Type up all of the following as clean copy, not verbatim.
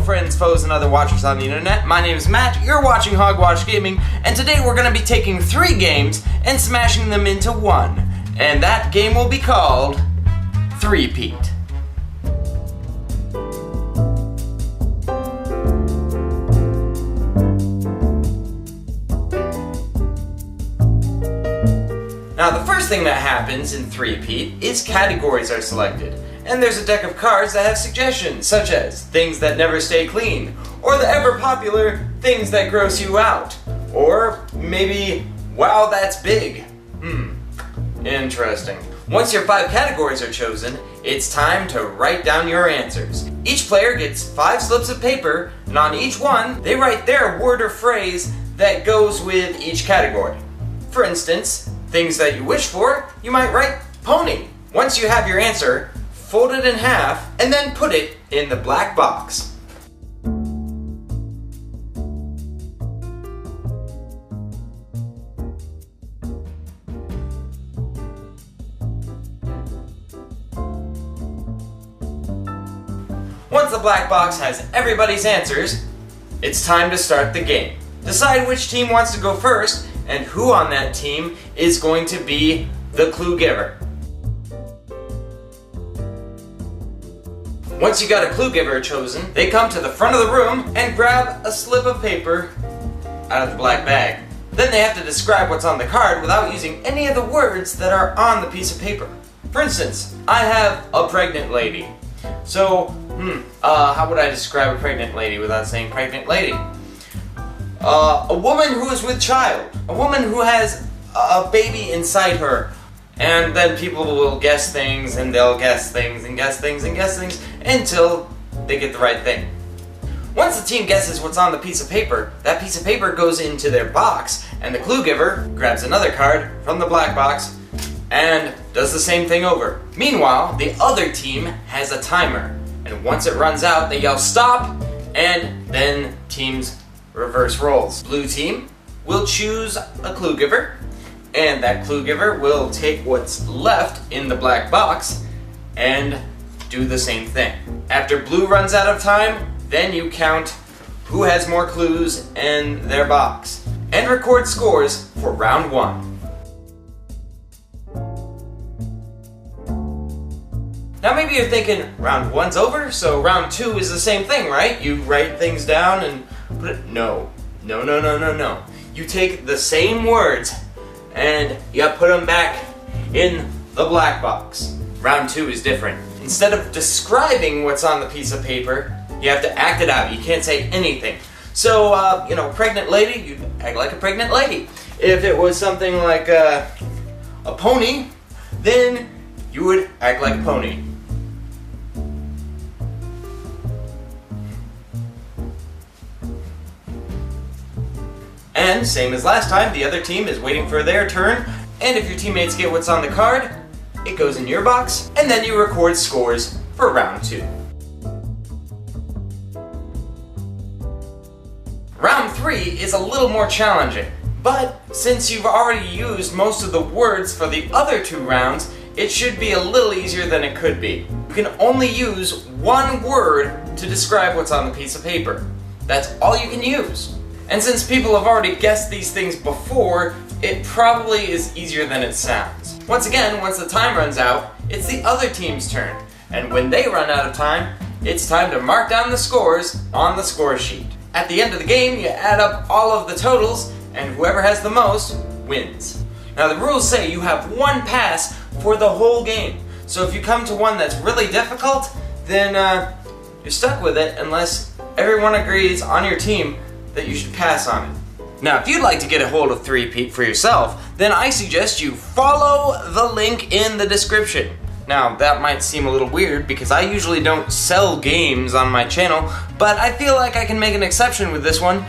friends, foes, and other watchers on the internet. My name is Matt, you're watching Hogwash Gaming, and today we're going to be taking 3 games and smashing them into one. And that game will be called Thre3peat. Now, the first thing that happens in Thre3peat is categories are selected, and there's a deck of cards that have suggestions, such as things that never stay clean, or the ever-popular things that gross you out, or maybe, wow, that's big. Interesting. Once your 5 categories are chosen, it's time to write down your answers. Each player gets 5 slips of paper, and on each one, they write their word or phrase that goes with each category. For instance, things that you wish for, you might write pony. Once you have your answer, fold it in half and then put it in the black box. Once the black box has everybody's answers, it's time to start the game. Decide which team wants to go first and who on that team is going to be the clue giver. Once you got a clue giver chosen, they come to the front of the room and grab a slip of paper out of the black bag. Then they have to describe what's on the card without using any of the words that are on the piece of paper. For instance, I have a pregnant lady. So, how would I describe a pregnant lady without saying pregnant lady? A woman who is with child. A woman who has a baby inside her. And then people will guess things, and they'll guess things, and guess things, and guess things, until they get the right thing. Once the team guesses what's on the piece of paper, that piece of paper goes into their box, and the clue giver grabs another card from the black box, and does the same thing over. Meanwhile, the other team has a timer, and once it runs out, they yell stop, and then teams reverse roles. Blue team will choose a clue giver, and that clue giver will take what's left in the black box and do the same thing. After blue runs out of time, then you count who has more clues in their box and record scores for round 1. Now maybe you're thinking round 1's over, so round 2 is the same thing, right? You write things down and put it. No. You take the same words and you put them back in the black box. Round 2 is different. Instead of describing what's on the piece of paper, you have to act it out. You can't say anything. So, pregnant lady, you act like a pregnant lady. If it was something like a pony, then you would act like a pony. And same as last time, the other team is waiting for their turn, and if your teammates get what's on the card, it goes in your box, and then you record scores for round 2. Round 3 is a little more challenging, but since you've already used most of the words for the other 2 rounds, it should be a little easier than it could be. You can only use 1 word to describe what's on the piece of paper. That's all you can use. And since people have already guessed these things before, it probably is easier than it sounds. Once again, once the time runs out, it's the other team's turn. And when they run out of time, it's time to mark down the scores on the score sheet. At the end of the game, you add up all of the totals, and whoever has the most wins. Now the rules say you have 1 pass for the whole game. So if you come to one that's really difficult, then you're stuck with it unless everyone agrees on your team that you should pass on it. Now, if you'd like to get a hold of Thre3peat for yourself, then I suggest you follow the link in the description. Now, that might seem a little weird because I usually don't sell games on my channel, but I feel like I can make an exception with this one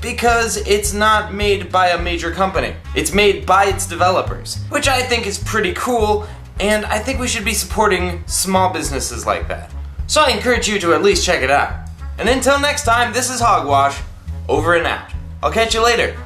because it's not made by a major company. It's made by its developers, which I think is pretty cool, and I think we should be supporting small businesses like that. So I encourage you to at least check it out. And until next time, this is Hogwash. Over and out. I'll catch you later.